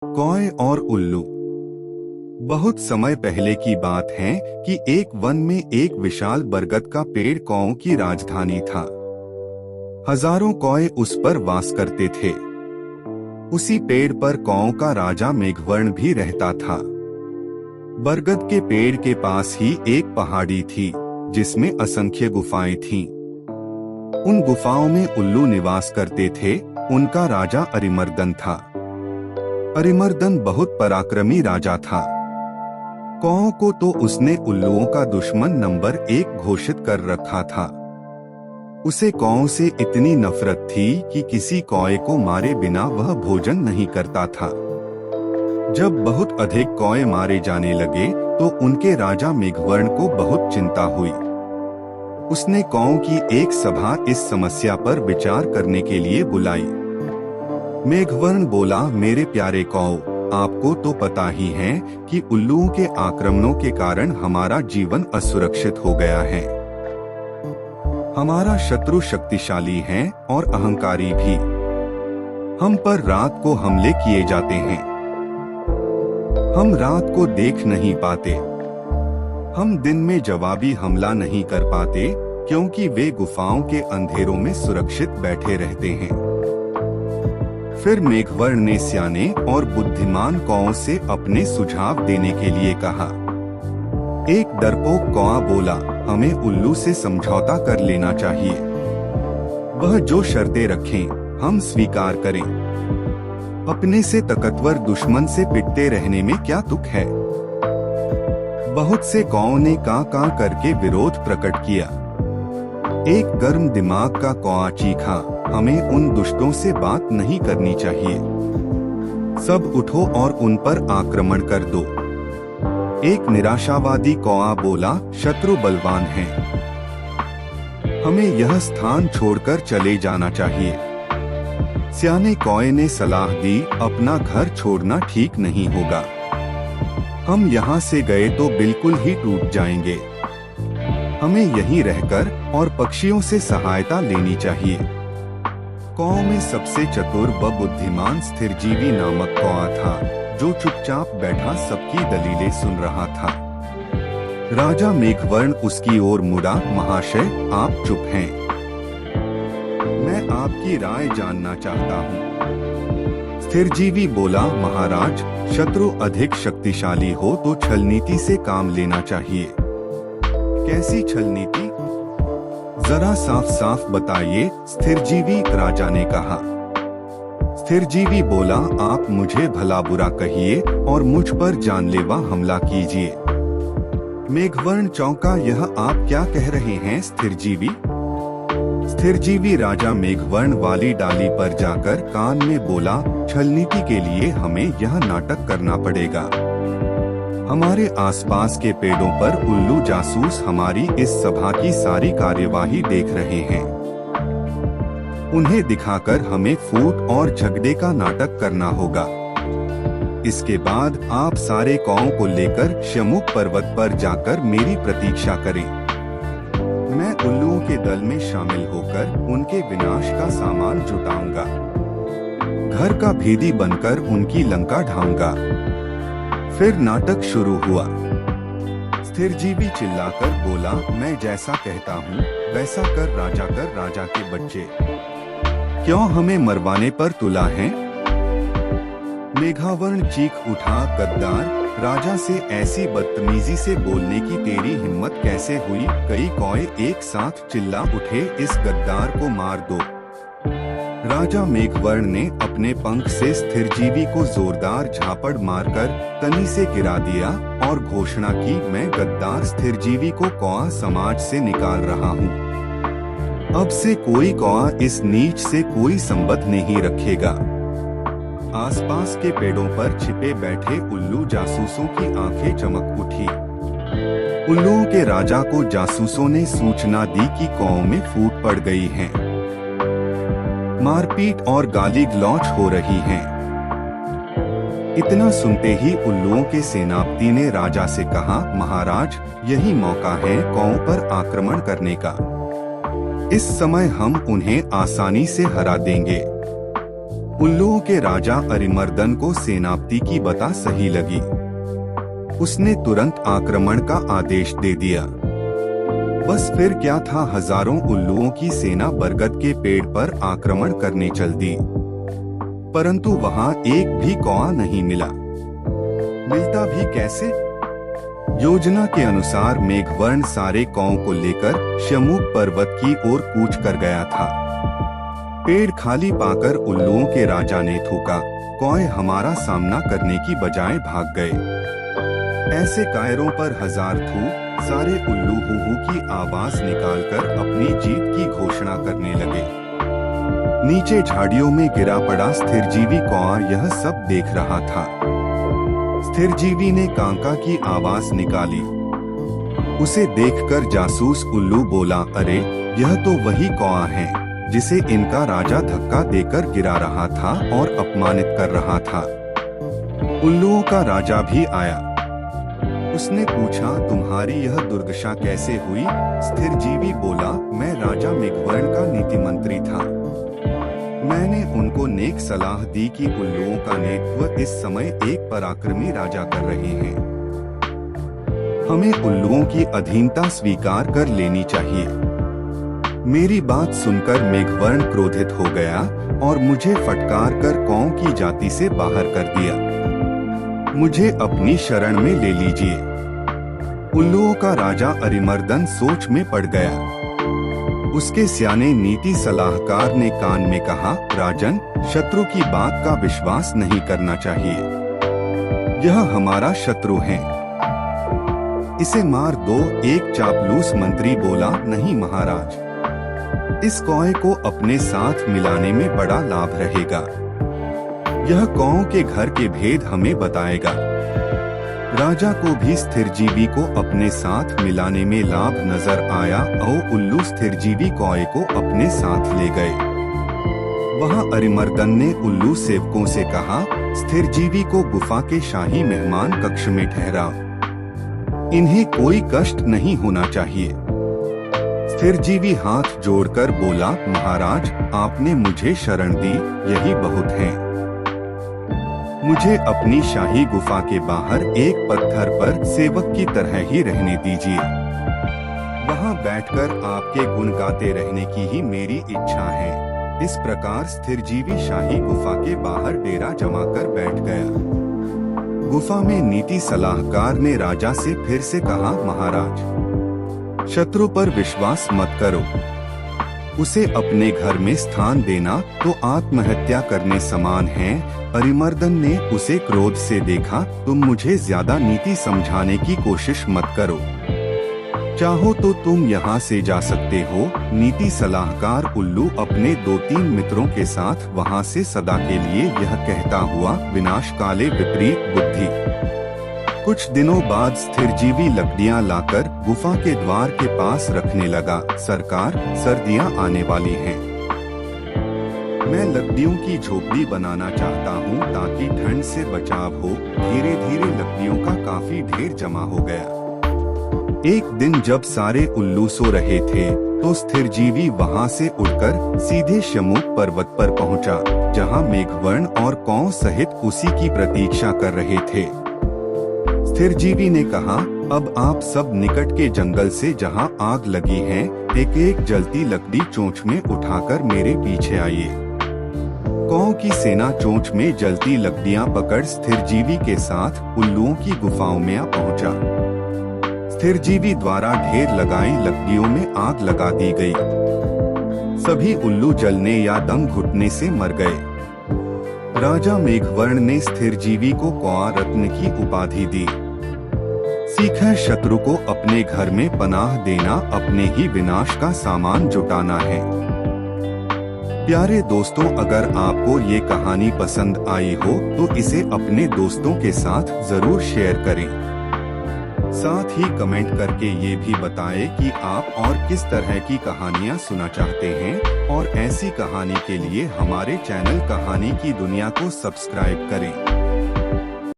कौए और उल्लू। बहुत समय पहले की बात है कि एक वन में एक विशाल बरगद का पेड़ कौओं की राजधानी था। हजारों कौए उस पर वास करते थे। उसी पेड़ पर कौओं का राजा मेघवर्ण भी रहता था। बरगद के पेड़ के पास ही एक पहाड़ी थी जिसमें असंख्य गुफाएं थीं। उन गुफाओं में उल्लू निवास करते थे। उनका राजा अरिमर्दन था। अरिमर्दन बहुत पराक्रमी राजा था। कौओं को तो उसने उल्लुओं का दुश्मन नंबर 1 घोषित कर रखा था। उसे कौओं से इतनी नफरत थी कि किसी कौए को मारे बिना वह भोजन नहीं करता था। जब बहुत अधिक कौए मारे जाने लगे तो उनके राजा मेघवर्ण को बहुत चिंता हुई। उसने कौओं की एक सभा इस समस्या पर विचार करने के लिए बुलाई। मेघवर्ण बोला, मेरे प्यारे कौओं, आपको तो पता ही है कि उल्लुओं के आक्रमणों के कारण हमारा जीवन असुरक्षित हो गया है। हमारा शत्रु शक्तिशाली है और अहंकारी भी। हम पर रात को हमले किए जाते हैं। हम रात को देख नहीं पाते। हम दिन में जवाबी हमला नहीं कर पाते क्योंकि वे गुफाओं के अंधेरों में सुरक्षित बैठे रहते हैं। फिर मेघवर्ण ने सियाने और बुद्धिमान कौओं से अपने सुझाव देने के लिए कहा। एक डरपोक कौआ बोला, हमें उल्लू से समझौता कर लेना चाहिए। वह जो शर्तें रखें हम स्वीकार करें। अपने से ताकतवर दुश्मन से पिटते रहने में क्या तुक है। बहुत से कौओं ने कां कां करके विरोध प्रकट किया। एक गर्म दिमाग का कौआ चीखा, हमें उन दुष्टों से बात नहीं करनी चाहिए। सब उठो और उन पर आक्रमण कर दो। एक निराशावादी कौआ बोला, शत्रु बलवान है। हमें यह स्थान छोड़कर चले जाना चाहिए। सियाने कौए ने सलाह दी, अपना घर छोड़ना ठीक नहीं होगा। हम यहाँ से गए तो बिल्कुल ही टूट जाएंगे। हमें यहीं रहकर और पक्षियों से सहायता लेनी चाहिए। कौओं में सबसे चतुर व बुद्धिमान स्थिरजीवी नामक कौआ था, जो चुपचाप बैठा सबकी दलीलें सुन रहा था। राजा मेघवर्ण उसकी ओर मुड़ा, महाशय, आप चुप हैं। मैं आपकी राय जानना चाहता हूँ। स्थिरजीवी बोला, महाराज, शत्रु अधिक शक्तिशाली हो तो छलनीति से काम लेना चाहिए। कैसी छलनीति? जरा साफ साफ बताइए, स्थिरजीवी राजा ने कहा। स्थिरजीवी बोला, आप मुझे भला बुरा कहिए और मुझ पर जानलेवा हमला कीजिए। मेघवर्ण चौंका, यह आप क्या कह रहे हैं स्थिरजीवी? स्थिरजीवी राजा मेघवर्ण वाली डाली पर जाकर कान में बोला, छलनीति के लिए हमें यह नाटक करना पड़ेगा। हमारे आसपास के पेड़ों पर उल्लू जासूस हमारी इस सभा की सारी कार्यवाही देख रहे हैं। उन्हें दिखाकर हमें फूट और झगड़े का नाटक करना होगा। इसके बाद आप सारे कौओं को लेकर शमुक पर्वत पर जाकर मेरी प्रतीक्षा करें। मैं उल्लुओं के दल में शामिल होकर उनके विनाश का सामान जुटाऊंगा। घर का भेदी बनकर उनकी लंका ढाऊंगा। फिर नाटक शुरू हुआ। स्थिरजीवी चिल्लाकर बोला, मैं जैसा कहता हूँ वैसा कर राजा के बच्चे। क्यों हमें मरवाने पर तुला है? मेघवर्ण चीख उठा, गद्दार, राजा से ऐसी बदतमीजी से बोलने की तेरी हिम्मत कैसे हुई? कई कौए एक साथ चिल्ला उठे, इस गद्दार को मार दो। राजा मेघवर्ण ने अपने पंख से स्थिरजीवी को जोरदार झापड़ मारकर तनी से गिरा दिया और घोषणा की, मैं गद्दार स्थिरजीवी को कौआ समाज से निकाल रहा हूँ। अब से कोई कौआ इस नीच से कोई संबंध नहीं रखेगा। आसपास के पेड़ों पर छिपे बैठे उल्लू जासूसों की आंखें चमक उठी। उल्लुओं के राजा को जासूसों ने सूचना दी कि कौओं में फूट पड़ गई है। मारपीट और गाली गलौच हो रही है। इतना सुनते ही उल्लुओं के सेनापति ने राजा से कहा, महाराज, यही मौका है कौओं पर आक्रमण करने का। इस समय हम उन्हें आसानी से हरा देंगे। उल्लुओं के राजा अरिमर्दन को सेनापति की बता सही लगी। उसने तुरंत आक्रमण का आदेश दे दिया। बस फिर क्या था, हजारों उल्लुओं की सेना बरगद के पेड़ पर आक्रमण करने चल दी, परंतु वहां एक भी कौआ नहीं मिला। मिलता भी कैसे? योजना के अनुसार मेघवर्ण सारे कौओं को लेकर शमूक पर्वत की ओर कूच कर गया था। पेड़ खाली पाकर उल्लुओं के राजा ने थूका, कौए हमारा सामना करने की बजाय भाग गए। ऐसे कायरों पर हजार थू, सारे उल्लू हू हू की आवाज निकालकर अपनी जीत की घोषणा करने लगे। नीचे झाड़ियों में गिरा पड़ा स्थिरजीवी कौआ यह सब देख रहा था। स्थिरजीवी ने कांका की आवाज निकाली। उसे देखकर जासूस उल्लू बोला, अरे यह तो वही कौआ है जिसे इनका राजा धक्का देकर गिरा रहा था और अपमानित कर रहा था। उल्लुओं का राजा भी आया। उसने पूछा, तुम्हारी यह दुर्दशा कैसे हुई? स्थिरजीवी बोला, मैं राजा मेघवर्ण का नीति मंत्री था। मैंने उनको नेक सलाह दी कि उल्लुओं का नेतृत्व इस समय एक पराक्रमी राजा कर रहे हैं। हमें उल्लुओं की अधीनता स्वीकार कर लेनी चाहिए। मेरी बात सुनकर मेघवर्ण क्रोधित हो गया और मुझे फटकार कर कौओं की जाति से बाहर कर दिया। मुझे अपनी शरण में ले लीजिए। उल्लुओं का राजा अरिमर्दन सोच में पड़ गया। उसके स्याने नीति सलाहकार ने कान में कहा, राजन, शत्रु की बात का विश्वास नहीं करना चाहिए। यह हमारा शत्रु है, इसे मार दो। एक चापलूस मंत्री बोला, नहीं महाराज, इस कौए को अपने साथ मिलाने में बड़ा लाभ रहेगा। यह कौओं के घर के भेद हमें बताएगा। राजा को भी स्थिरजीवी को अपने साथ मिलाने में लाभ नजर आया और उल्लू स्थिरजीवी कौए को अपने साथ ले गए। वहां अरिमर्दन ने उल्लू सेवकों से कहा, स्थिरजीवी को गुफा के शाही मेहमान कक्ष में ठहराओ। इन्हें कोई कष्ट नहीं होना चाहिए। स्थिरजीवी हाथ जोड़कर बोला, महाराज, आपने मुझे शरण दी, यही बहुत है। मुझे अपनी शाही गुफा के बाहर एक पत्थर पर सेवक की तरह ही रहने दीजिए। वहां बैठकर आपके गुण गाते रहने की ही मेरी इच्छा है। इस प्रकार स्थिरजीवी शाही गुफा के बाहर डेरा जमाकर बैठ गया। गुफा में नीति सलाहकार ने राजा से फिर से कहा, महाराज, शत्रु पर विश्वास मत करो। उसे अपने घर में स्थान देना तो आत्महत्या करने समान है। अरिमर्दन ने उसे क्रोध से देखा, तुम मुझे ज्यादा नीति समझाने की कोशिश मत करो। चाहो तो तुम यहाँ से जा सकते हो। नीति सलाहकार उल्लू अपने 2-3 मित्रों के साथ वहाँ से सदा के लिए यह कहता हुआ विनाश काले विपरीत बुद्धि। कुछ दिनों बाद स्थिरजीवी लकड़ियां लाकर गुफा के द्वार के पास रखने लगा। सरकार, सर्दियां आने वाली हैं। मैं लकड़ियों की झोपड़ी बनाना चाहता हूं ताकि ठंड से बचाव हो। धीरे धीरे लकड़ियों का काफी ढेर जमा हो गया। एक दिन जब सारे उल्लू सो रहे थे तो स्थिरजीवी वहां से उड़कर सीधे शमूक पर्वत पर पहुंचा, जहां मेघवर्ण और कौओं सहित उसी की प्रतीक्षा कर रहे थे। स्थिरजीवी ने कहा, अब आप सब निकट के जंगल से जहां आग लगी है, एक एक जलती लकड़ी चोंच में उठाकर मेरे पीछे आइए। कौओं की सेना चोंच में जलती लकड़ियां पकड़ स्थिरजीवी के साथ उल्लुओं की गुफाओं में आ पहुंचा। स्थिरजीवी द्वारा ढेर लगाई लकड़ियों में आग लगा दी गई। सभी उल्लू जलने या दम घुटने से मर गए। राजा मेघवर्ण ने स्थिरजीवी को कौआ रत्न की उपाधि दी। सीखा, शत्रु को अपने घर में पनाह देना अपने ही विनाश का सामान जुटाना है। प्यारे दोस्तों, अगर आपको ये कहानी पसंद आई हो तो इसे अपने दोस्तों के साथ जरूर शेयर करें। साथ ही कमेंट करके ये भी बताएं कि आप और किस तरह की कहानियाँ सुनना चाहते हैं, और ऐसी कहानी के लिए हमारे चैनल कहानी की दुनिया को सब्सक्राइब करें।